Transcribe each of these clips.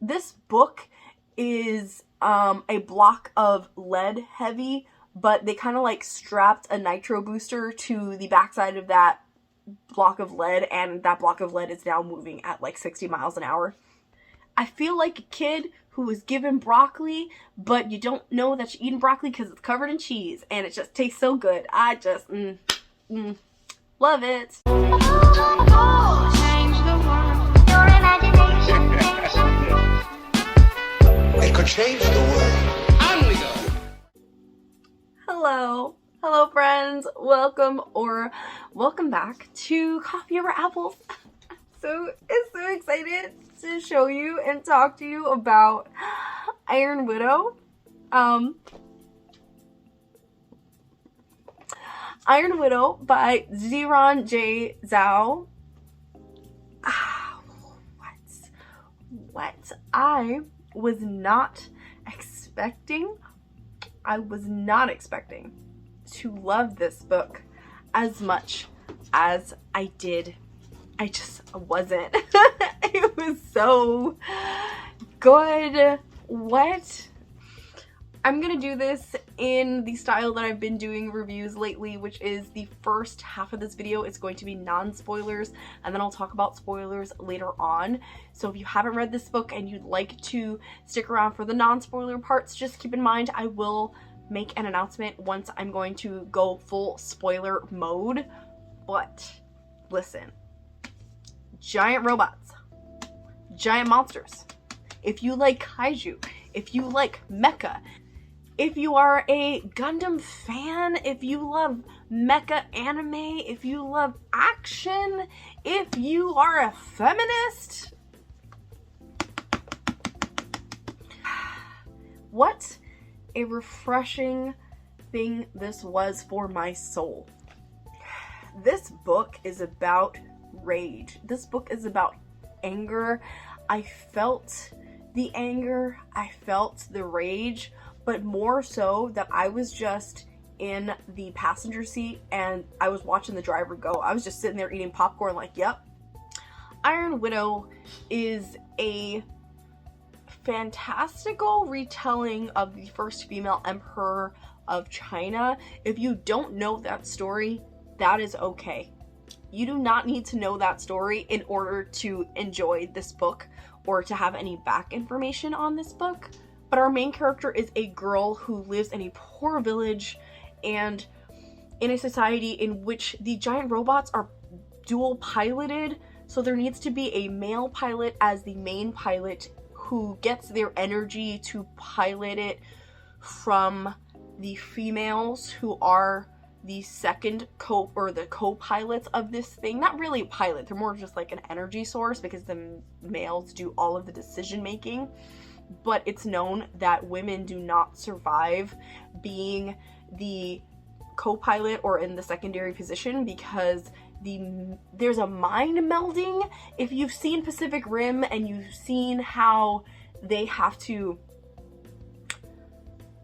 this book is a block of lead heavy, but they kind of like strapped a nitro booster to the backside of that block of lead, and that block of lead is now moving at like 60 miles an hour. I feel like a kid who was given broccoli, but you don't know that you're eating broccoli because it's covered in cheese, and it just tastes so good. I just, love it. It could change the world. On we go. Hello friends. Welcome back to Coffee Over Apples. So excited to show you and talk to you about Iron Widow. Iron Widow by Zhao. What I was not expecting to love this book as much as I did. I just wasn't. It was so good. What? I'm gonna do this in the style that I've been doing reviews lately, which is the first half of this video is going to be non-spoilers, and then I'll talk about spoilers later on. So if you haven't read this book and you'd like to stick around for the non-spoiler parts, just keep in mind I will make an announcement once I'm going to go full spoiler mode. But listen, giant robots, giant monsters, if you like kaiju, if you like mecha, if you are a Gundam fan, if you love mecha anime, if you love action, if you are a feminist, what a refreshing thing this was for my soul. This book is about rage. This book is about anger. I felt the anger, I felt the rage, but more so that I was just in the passenger seat and I was watching the driver go. I was just sitting there eating popcorn like, yep. Iron Widow is a fantastical retelling of the first female emperor of China. If you don't know that story, that is okay. You do not need to know that story in order to enjoy this book or to have any back information on this book. But our main character is a girl who lives in a poor village and in a society in which the giant robots are dual piloted. So there needs to be a male pilot as the main pilot who gets their energy to pilot it from the females who are the second co-pilots of this thing. Not really a pilot, they're more just like an energy source because the males do all of the decision making. But it's known that women do not survive being the co-pilot or in the secondary position because there's a mind melding. If you've seen Pacific Rim and you've seen how they have to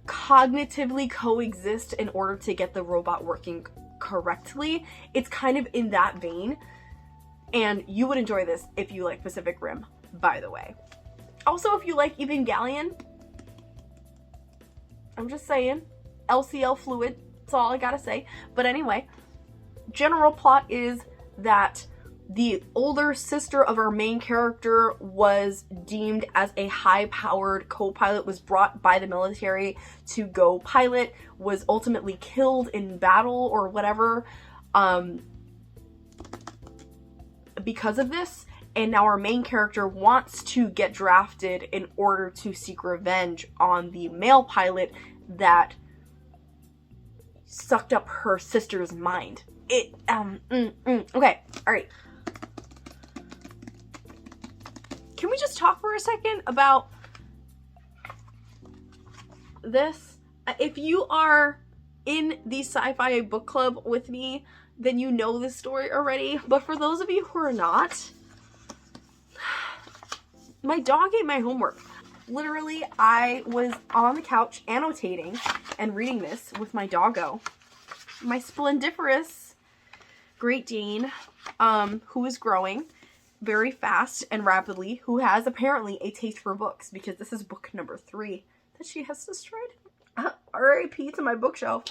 cognitively coexist in order to get the robot working correctly, it's kind of in that vein. And you would enjoy this if you like Pacific Rim, by the way. Also, if you like Evangelion, I'm just saying, LCL fluid, that's all I gotta say. But anyway, general plot is that the older sister of our main character was deemed as a high-powered co-pilot, was brought by the military to go pilot, was ultimately killed in battle or whatever because of this. And now our main character wants to get drafted in order to seek revenge on the male pilot that sucked up her sister's mind. Okay, alright. Can we just talk for a second about this? If you are in the sci-fi book club with me, then you know this story already. But for those of you who are not, my dog ate my homework. Literally, I was on the couch annotating and reading this with my doggo. My splendiferous Great Dane, who is growing. very fast and rapidly, who has apparently a taste for books, because this is book number 3 that she has destroyed. R.I.P. to my bookshelf.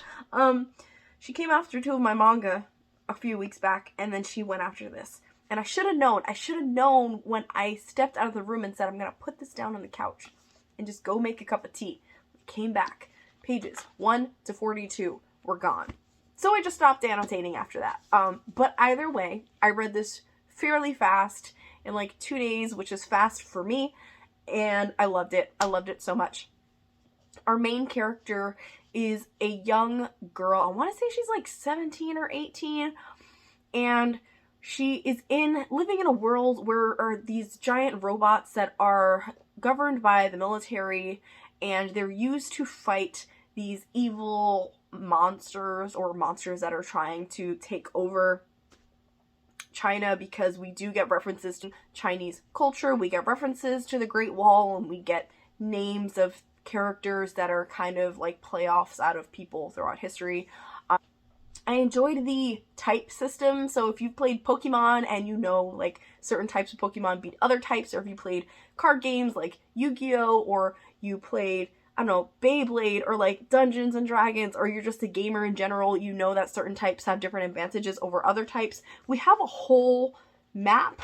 She came after 2 of my manga a few weeks back, and then she went after this. And I should have known. I should have known when I stepped out of the room and said, I'm going to put this down on the couch and just go make a cup of tea. Came back. Pages 1 to 42 were gone. So I just stopped annotating after that. But either way, I read this fairly fast in like 2 days, which is fast for me. And I loved it. I loved it so much. Our main character is a young girl. I want to say she's like 17 or 18. And she is living in a world where are these giant robots that are governed by the military, and they're used to fight these evil monsters, or monsters that are trying to take over China, because we do get references to Chinese culture, we get references to the Great Wall, and we get names of characters that are kind of like playoffs out of people throughout history. I enjoyed the type system, so if you've played Pokemon and you know like certain types of Pokemon beat other types, or if you played card games like Yu-Gi-Oh, or you played, I don't know, Beyblade, or like Dungeons and Dragons, or you're just a gamer in general, you know that certain types have different advantages over other types. We have a whole map,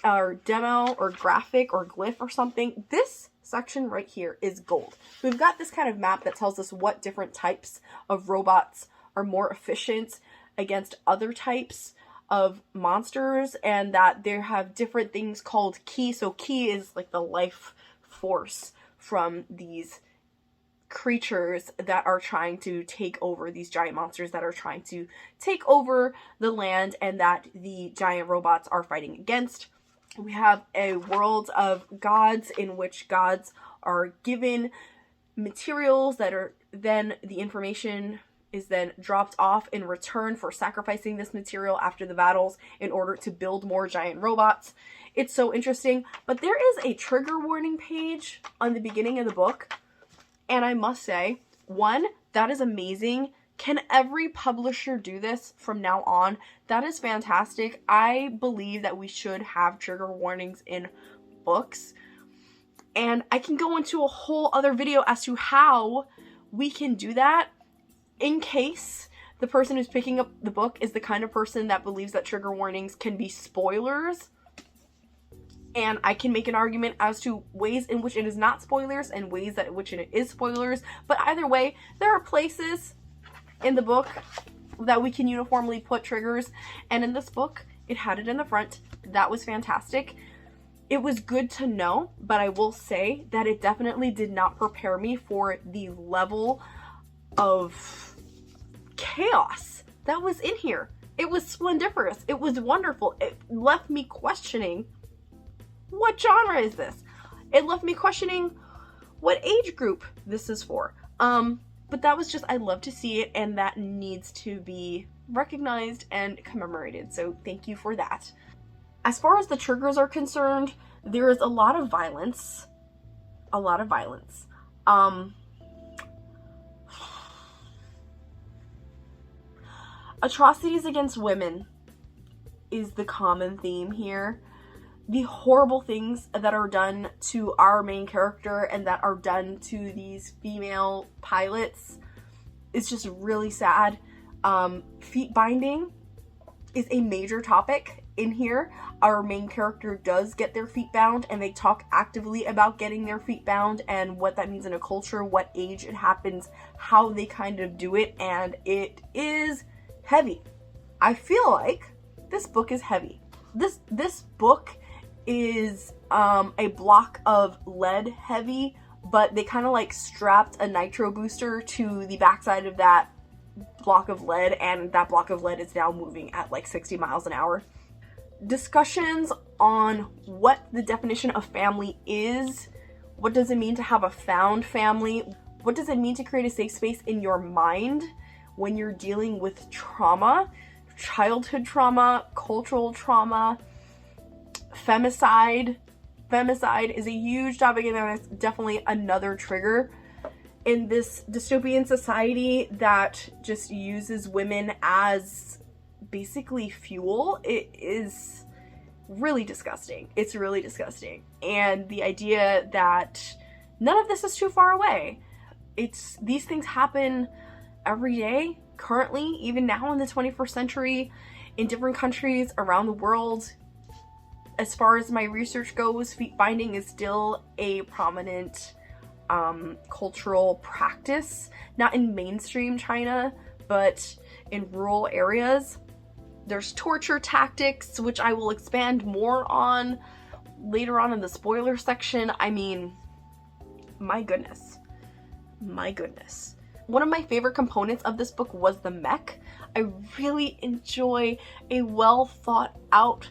or demo, or graphic, or glyph, or something. This section right here is gold. We've got this kind of map that tells us what different types of robots are more efficient against other types of monsters, and that they have different things called ki. So ki is like the life force from these creatures that are trying to take over, these giant monsters that are trying to take over the land, and that the giant robots are fighting against. We have a world of gods in which gods are given materials that are then the information is then dropped off in return for sacrificing this material after the battles in order to build more giant robots. It's so interesting, but there is a trigger warning page on the beginning of the book, and I must say, 1, that is amazing. Can every publisher do this from now on? That is fantastic. I believe that we should have trigger warnings in books, and I can go into a whole other video as to how we can do that, in case the person who's picking up the book is the kind of person that believes that trigger warnings can be spoilers. And I can make an argument as to ways in which it is not spoilers and ways in which it is spoilers. But either way, there are places in the book that we can uniformly put triggers. And in this book, it had it in the front. That was fantastic. It was good to know, but I will say that it definitely did not prepare me for the level of chaos that was in here. It was splendiferous. It was wonderful. It left me questioning, what genre is this? It left me questioning what age group this is for. But that was just, I love to see it, and that needs to be recognized and commemorated. So thank you for that. As far as the triggers are concerned, there is a lot of violence. A lot of violence. Atrocities against women is the common theme here. The horrible things that are done to our main character and that are done to these female pilots is just really sad. Feet binding is a major topic in here. Our main character does get their feet bound, and they talk actively about getting their feet bound and what that means in a culture, what age it happens, how they kind of do it, and it is heavy. I feel like this book is heavy. This book is a block of lead heavy, but they kind of like strapped a nitro booster to the backside of that block of lead, and that block of lead is now moving at like 60 miles an hour. Discussions on what the definition of family is. What does it mean to have a found family? What does it mean to create a safe space in your mind when you're dealing with trauma, childhood trauma, cultural trauma, femicide. Femicide is a huge topic, and that's definitely another trigger in this dystopian society that just uses women as basically fuel. It is really disgusting. It's really disgusting. And the idea that none of this is too far away. These things happen every day, currently, even now in the 21st century, in different countries around the world. As far as my research goes, feet binding is still a prominent cultural practice, not in mainstream China, but in rural areas. There's torture tactics, which I will expand more on later on in the spoiler section. I mean, my goodness. My goodness. One of my favorite components of this book was the mech. I really enjoy a well thought out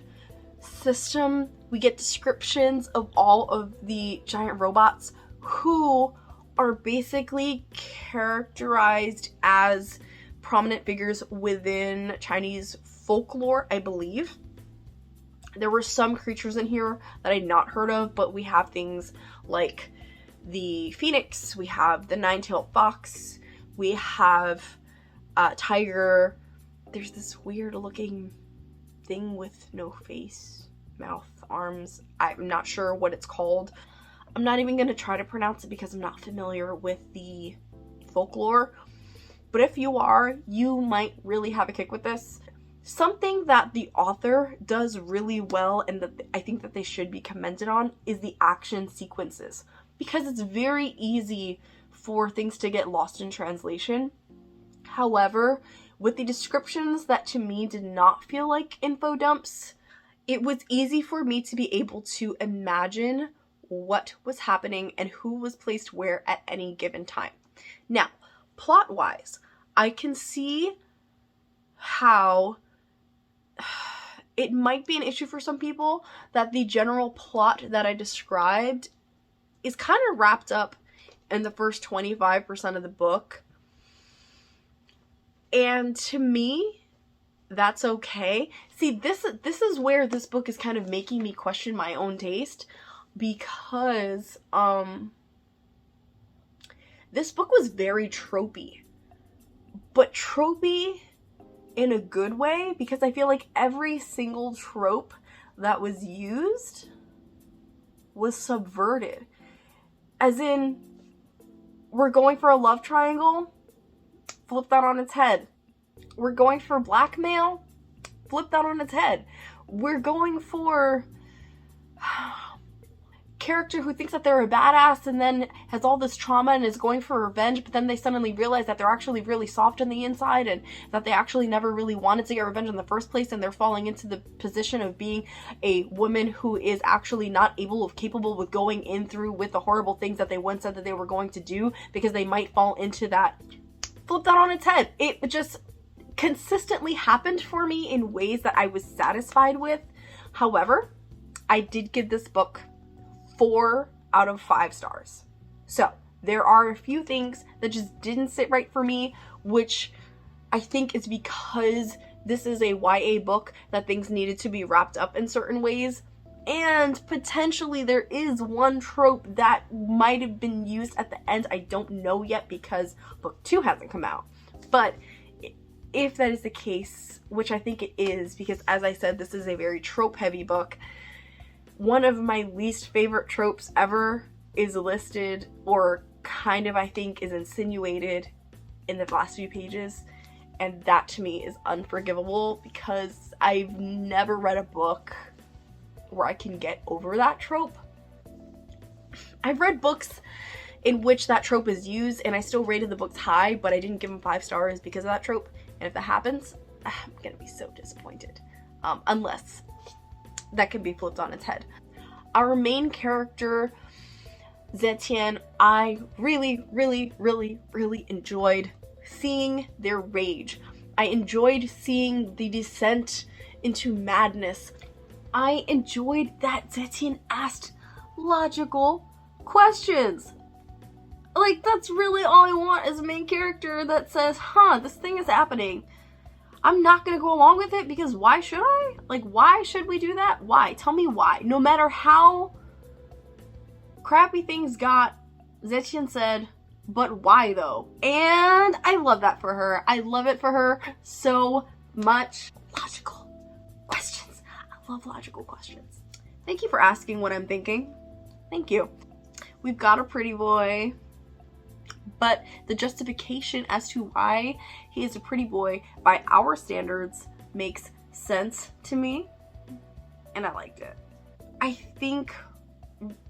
system. We get descriptions of all of the giant robots who are basically characterized as prominent figures within Chinese folklore, I believe. There were some creatures in here that I'd not heard of, but we have things like the phoenix, we have the nine-tailed fox, we have tiger. There's this weird looking thing with no face, mouth, arms. I'm not sure what it's called. I'm not even going to try to pronounce it because I'm not familiar with the folklore. But if you are, you might really have a kick with this. Something that the author does really well and that I think that they should be commended on is the action sequences. Because it's very easy for things to get lost in translation. However, with the descriptions that to me did not feel like info dumps, it was easy for me to be able to imagine what was happening and who was placed where at any given time. Now, plot-wise, I can see how it might be an issue for some people that the general plot that I described is kind of wrapped up in the first 25% of the book. And to me, that's okay. See, this is where this book is kind of making me question my own taste, because this book was very tropey. But tropey in a good way, because I feel like every single trope that was used was subverted. As in, we're going for a love triangle, flip that on its head. We're going for blackmail, flip that on its head. We're going for character who thinks that they're a badass and then has all this trauma and is going for revenge, but then they suddenly realize that they're actually really soft on the inside and that they actually never really wanted to get revenge in the first place, and they're falling into the position of being a woman who is actually not able or capable with going in through with the horrible things that they once said that they were going to do because they might fall into that. Flip that on its head. It just consistently happened for me in ways that I was satisfied with. However, I did give this book 4 out of 5 stars. So there are a few things that just didn't sit right for me, which I think is because this is a YA book that things needed to be wrapped up in certain ways. And potentially there is one trope that might have been used at the end. I don't know yet because book 2 hasn't come out. But if that is the case, which I think it is, because as I said, this is a very trope heavy book, one of my least favorite tropes ever is listed, or kind of I think is insinuated in the last few pages, and that to me is unforgivable because I've never read a book where I can get over that trope. I've read books in which that trope is used and I still rated the books high, but I didn't give them 5 stars because of that trope, and if that happens, I'm gonna be so disappointed. Unless that can be flipped on its head. Our main character, Zetian, I really enjoyed seeing their rage. I enjoyed seeing the descent into madness. I enjoyed that Zetian asked logical questions. Like, that's really all I want as a main character that says, this thing is happening. I'm not gonna go along with it because why should I? Like, why should we do that? Why? Tell me why. No matter how crappy things got, Zetian said, but why though? And I love that for her. I love it for her so much. Logical questions. I love logical questions. Thank you for asking what I'm thinking. Thank you. We've got a pretty boy, but the justification as to why he is a pretty boy by our standards makes sense to me, and I liked it. I think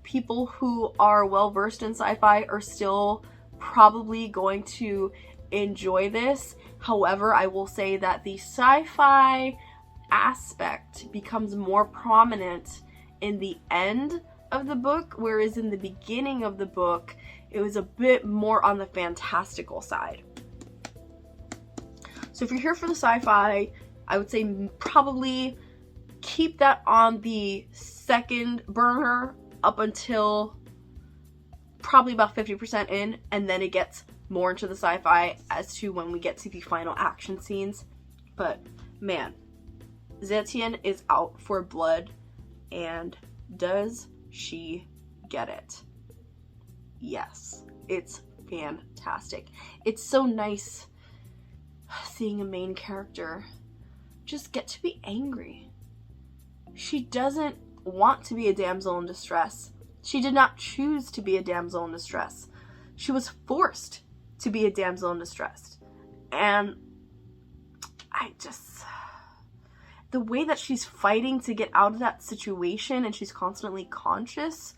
people who are well versed in sci-fi are still probably going to enjoy this. However, I will say that the sci-fi aspect becomes more prominent in the end of the book, whereas in the beginning of the book it was a bit more on the fantastical side. So if you're here for the sci-fi, I would say probably keep that on the second burner up until probably about 50% in, and then it gets more into the sci-fi as to when we get to the final action scenes. But man, Zetian is out for blood, and does she get it? Yes, it's fantastic. It's so nice seeing a main character just get to be angry. She doesn't want to be a damsel in distress. She did not choose to be a damsel in distress. She was forced to be a damsel in distress. And the way that she's fighting to get out of that situation, and she's constantly conscious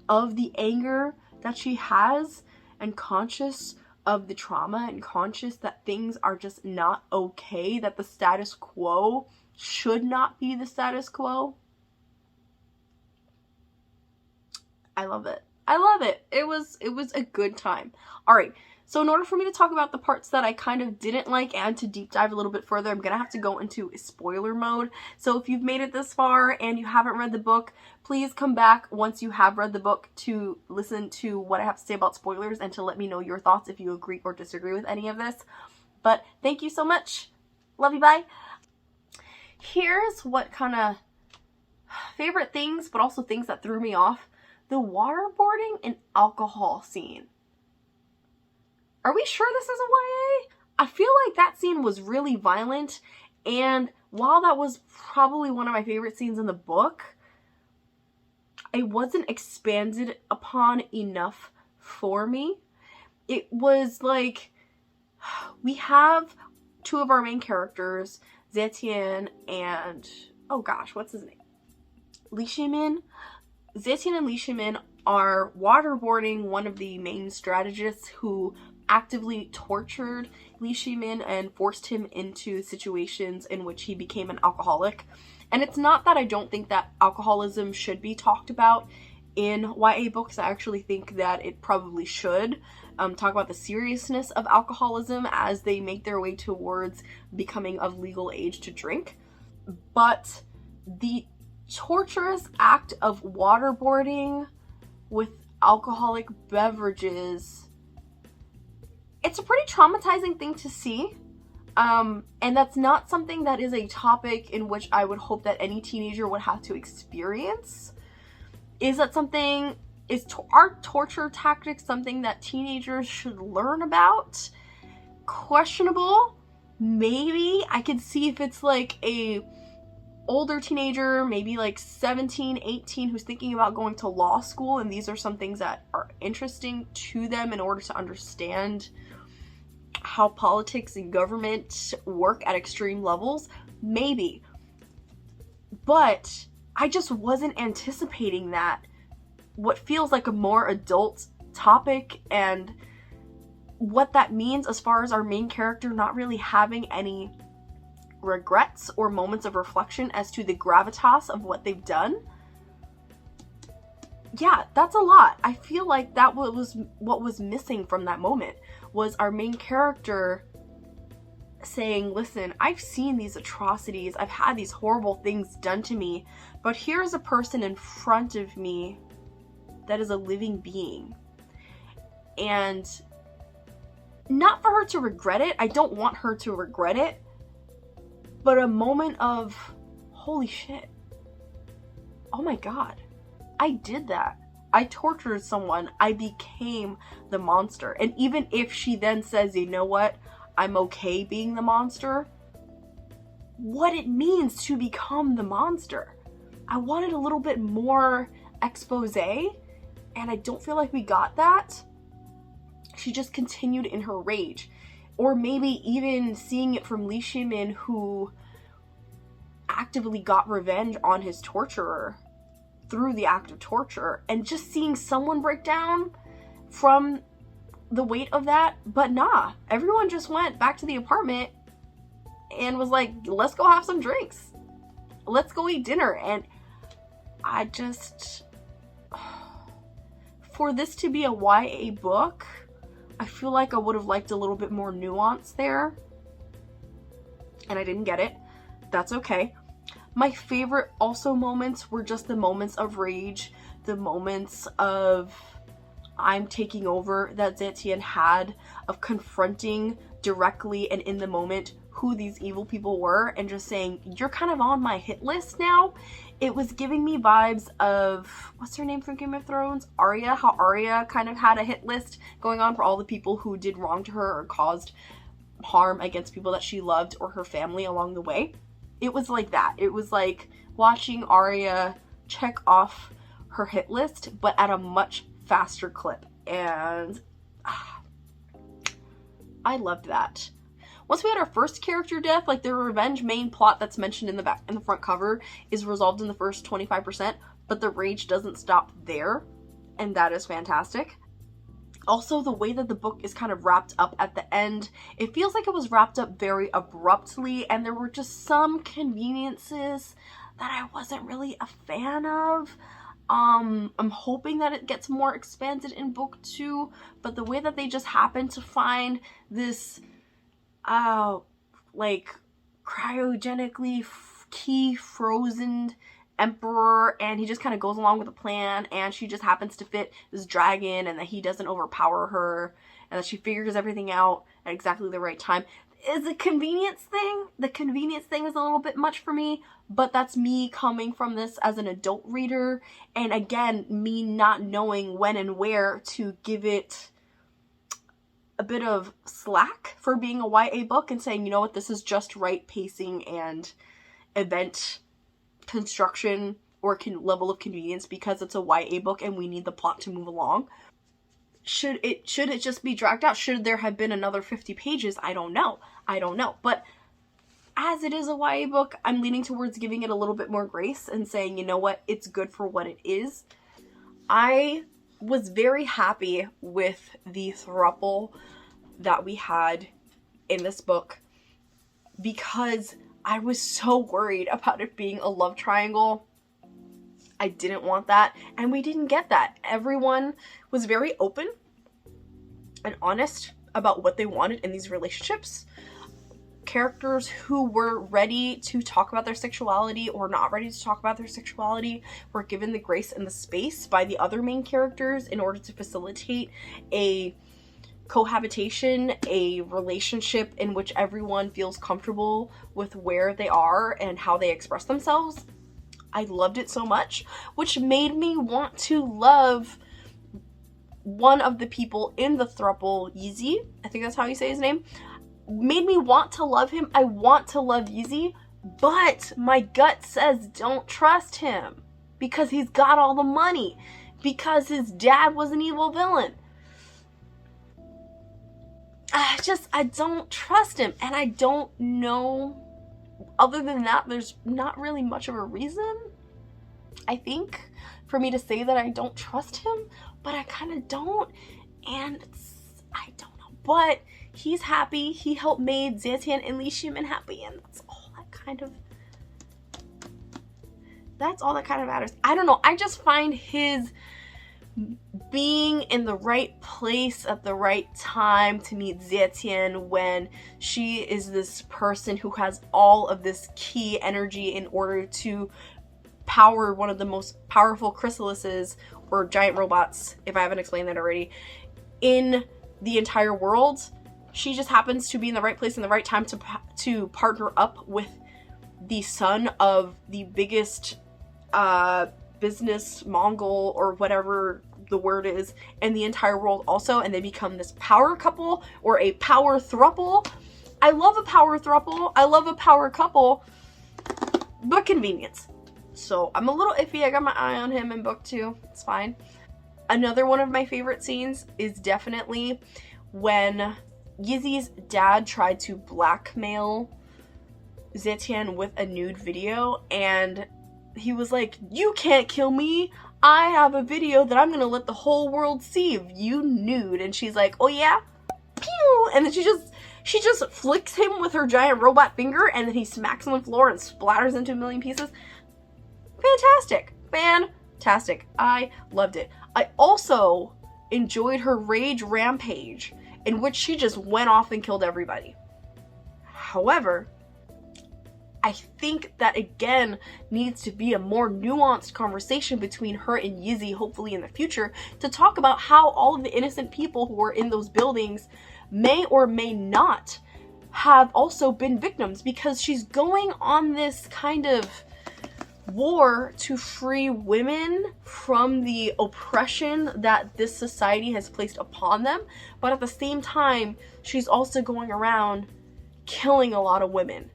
of the anger that she has, and conscious of the trauma, and conscious that things are just not okay, that the status quo should not be the status quo. I love it. I love it. It was a good time. All right. So in order for me to talk about the parts that I kind of didn't like and to deep dive a little bit further, I'm going to have to go into spoiler mode. So if you've made it this far and you haven't read the book, please come back once you have read the book to listen to what I have to say about spoilers and to let me know your thoughts if you agree or disagree with any of this. But thank you so much. Love you. Bye. Here's what kind of favorite things, but also things that threw me off. The waterboarding and alcohol scene. Are we sure this is a YA? I feel like that scene was really violent, and while that was probably one of my favorite scenes in the book, it wasn't expanded upon enough for me. It was like, we have two of our main characters, Zetian and, oh gosh, what's his name? Li Shimin. Zetian and Li Shimin are waterboarding one of the main strategists who actively tortured Li Shimin and forced him into situations in which he became an alcoholic. And it's not that I don't think that alcoholism should be talked about in YA books. I actually think that it probably should talk about the seriousness of alcoholism as they make their way towards becoming of legal age to drink. But the torturous act of waterboarding with alcoholic beverages, it's a pretty traumatizing thing to see. And that's not something that is a topic in which I would hope that any teenager would have to experience. Is that something, are torture tactics something that teenagers should learn about? Questionable. Maybe. I could see if it's like a older teenager, maybe like 17, 18, who's thinking about going to law school, and these are some things that are interesting to them in order to understand how politics and government work at extreme levels. Maybe. But I just wasn't anticipating that. What feels like a more adult topic, and what that means as far as our main character not really having any regrets or moments of reflection as to the gravitas of what they've done. Yeah, that's a lot. I feel like that was what was missing from that moment, was our main character saying, listen, I've seen these atrocities, I've had these horrible things done to me, but here's a person in front of me that is a living being. And not for her to regret it, I don't want her to regret it, but a moment of, holy shit, oh my god, I did that. I tortured someone. I became the monster. And even if she then says, you know what, I'm okay being the monster, what it means to become the monster. I wanted a little bit more expose, and I don't feel like we got that. She just continued in her rage. Or maybe even seeing it from Li Shimin, who actively got revenge on his torturer through the act of torture, and just seeing someone break down from the weight of that. But nah, everyone just went back to the apartment and was like, let's go have some drinks, let's go eat dinner. And I just, for this to be a YA book, I feel like I would have liked a little bit more nuance there, and I didn't get it. That's okay. My favorite also moments were just the moments of rage, the moments of I'm taking over that Zetian had, of confronting directly and in the moment who these evil people were, and just saying, you're kind of on my hit list now. It was giving me vibes of, what's her name from Game of Thrones? Arya. How Arya kind of had a hit list going on for all the people who did wrong to her or caused harm against people that she loved or her family along the way. It was like that. It was like watching Arya check off her hit list, but at a much faster clip. And I loved that. Once we had our first character death, like the revenge main plot that's mentioned in the back, in the front cover, is resolved in the first 25%, but the rage doesn't stop there, and that is fantastic. Also, the way that the book is kind of wrapped up at the end, it feels like it was wrapped up very abruptly, and there were just some conveniences that I wasn't really a fan of. I'm hoping that it gets more expanded in book 2, but the way that they just happen to find this like cryogenically key frozen emperor, and he just kind of goes along with the plan, and she just happens to fit this dragon, and that he doesn't overpower her, and that she figures everything out at exactly the right time, is a convenience thing. The convenience thing is a little bit much for me, but that's me coming from this as an adult reader, and again, me not knowing when and where to give it a bit of slack for being a YA book, and saying, you know what, this is just right pacing and event construction or level of convenience, because it's a YA book and we need the plot to move along. Should it just be dragged out? Should there have been another 50 pages? I don't know. But as it is a YA book, I'm leaning towards giving it a little bit more grace and saying, you know what, it's good for what it is. I was very happy with the throuple that we had in this book, because I was so worried about it being a love triangle. I didn't want that, and we didn't get that. Everyone was very open and honest about what they wanted in these relationships. Characters who were ready to talk about their sexuality or not ready to talk about their sexuality were given the grace and the space by the other main characters in order to facilitate a cohabitation, a relationship in which everyone feels comfortable with where they are and how they express themselves. I loved it so much, which made me want to love one of the people in the throuple, Yeezy. I think that's how you say his name. Made me want to love him. I want to love Yeezy, but my gut says don't trust him because he's got all the money, because his dad was an evil villain. I don't trust him, and I don't know. Other than that, there's not really much of a reason, I think, for me to say that I don't trust him, but I kind of don't, and I don't know. But he's happy. He helped made Zetian and Li Shimin happy, and that's all that kind of matters. I don't know. I just find his being in the right place at the right time to meet Zetian when she is this person who has all of this key energy in order to power one of the most powerful chrysalises, or giant robots, if I haven't explained that already, in the entire world. She just happens to be in the right place in the right time to partner up with the son of the biggest business Mongol, or whatever the word is, in the entire world also, and they become this power couple, or a power throuple, I love a power throuple, I love a power couple, but convenience. So I'm a little iffy. I got my eye on him in book 2. It's fine. Another one of my favorite scenes is definitely when Yizi's dad tried to blackmail Zetian with a nude video, and he was like, "You can't kill me. I have a video that I'm gonna let the whole world see of you nude." And she's like, "Oh yeah?" Pew! And then she just flicks him with her giant robot finger, and then he smacks him on the floor and splatters into a million pieces. Fantastic. Fantastic. I loved it. I also enjoyed her rage rampage, in which she just went off and killed everybody. However, I think that again needs to be a more nuanced conversation between her and Yizi, hopefully in the future, to talk about how all of the innocent people who were in those buildings may or may not have also been victims, because she's going on this kind of war to free women from the oppression that this society has placed upon them, but at the same time she's also going around killing a lot of women.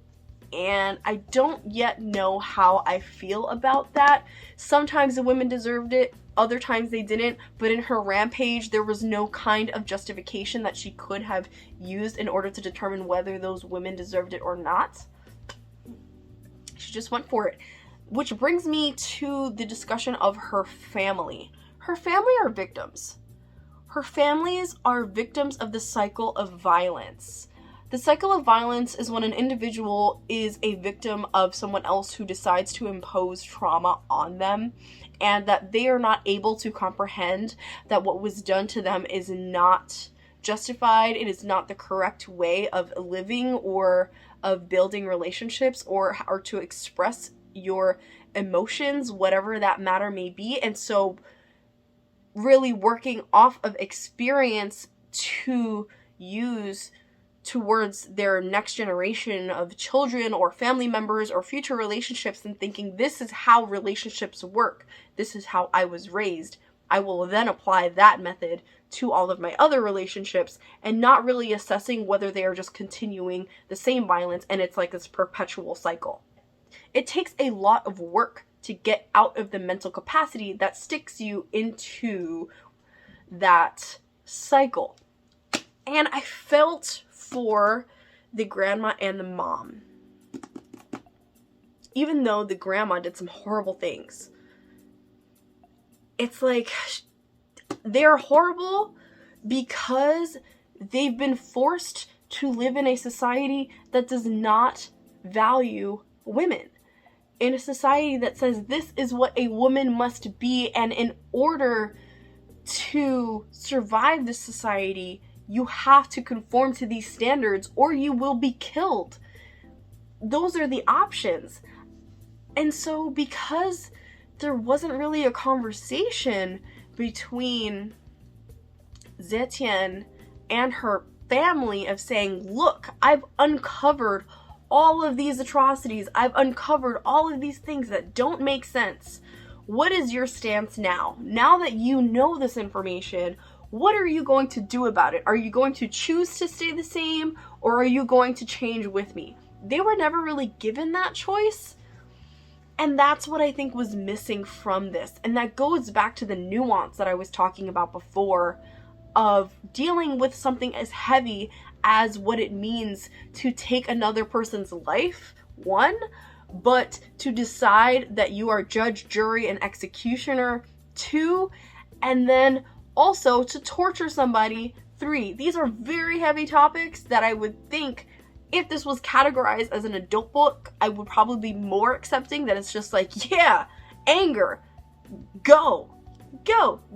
And I don't yet know how I feel about that. Sometimes the women deserved it, other times they didn't, but in her rampage there was no kind of justification that she could have used in order to determine whether those women deserved it or not. She just went for it. Which brings me to the discussion of her family. Her family are victims. Her families are victims of the cycle of violence. The cycle of violence is when an individual is a victim of someone else who decides to impose trauma on them, and that they are not able to comprehend that what was done to them is not justified, it is not the correct way of living or of building relationships or to express your emotions, whatever that matter may be. And so really working off of experience to use towards their next generation of children or family members or future relationships, and thinking, this is how relationships work, this is how I was raised, I will then apply that method to all of my other relationships, and not really assessing whether they are just continuing the same violence and it's like this perpetual cycle. It takes a lot of work to get out of the mental capacity that sticks you into that cycle. And I felt for the grandma and the mom. Even though the grandma did some horrible things, it's like they're horrible because they've been forced to live in a society that does not value women. In a society that says this is what a woman must be, and in order to survive this society, you have to conform to these standards or you will be killed. Those are the options. And so because there wasn't really a conversation between Zetian and her family of saying, look, I've uncovered all of these atrocities, I've uncovered all of these things that don't make sense. What is your stance now? Now that you know this information, what are you going to do about it? Are you going to choose to stay the same, or are you going to change with me? They were never really given that choice. And that's what I think was missing from this. And that goes back to the nuance that I was talking about before of dealing with something as heavy as what it means to take another person's life, one, but to decide that you are judge, jury, and executioner, two, and then also to torture somebody, three. These are very heavy topics that I would think if this was categorized as an adult book, I would probably be more accepting that it's just like, yeah, anger, go,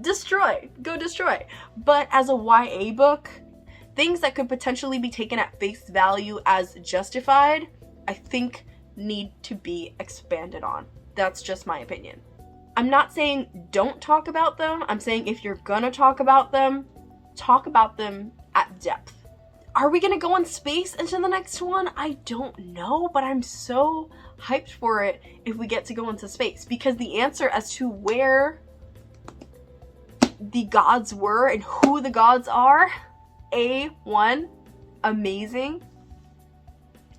destroy, go destroy. But as a YA book, things that could potentially be taken at face value as justified, I think need to be expanded on. That's just my opinion. I'm not saying don't talk about them. I'm saying if you're gonna talk about them at depth. Are we gonna go in space into the next one? I don't know, but I'm so hyped for it if we get to go into space, because the answer as to where the gods were and who the gods are, A1, amazing.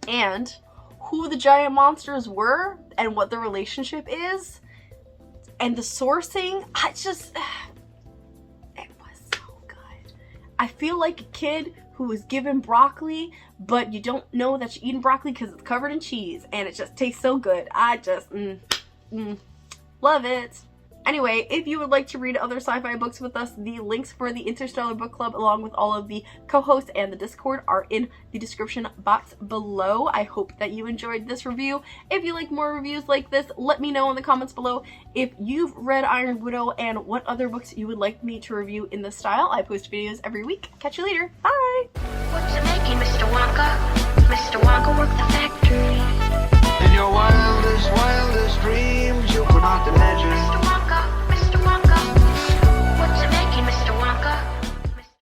and who the giant monsters were and what the relationship is and the sourcing, it was so good. I feel like a kid who was given broccoli, but you don't know that you're eating broccoli because it's covered in cheese and it just tastes so good. I just love it. Anyway, if you would like to read other sci-fi books with us, the links for the Interstellar Book Club along with all of the co-hosts and the Discord are in the description box below. I hope that you enjoyed this review. If you like more reviews like this, let me know in the comments below if you've read Iron Widow and what other books you would like me to review in this style. I post videos every week. Catch you later. Bye! What's it making, Mr. Wonka?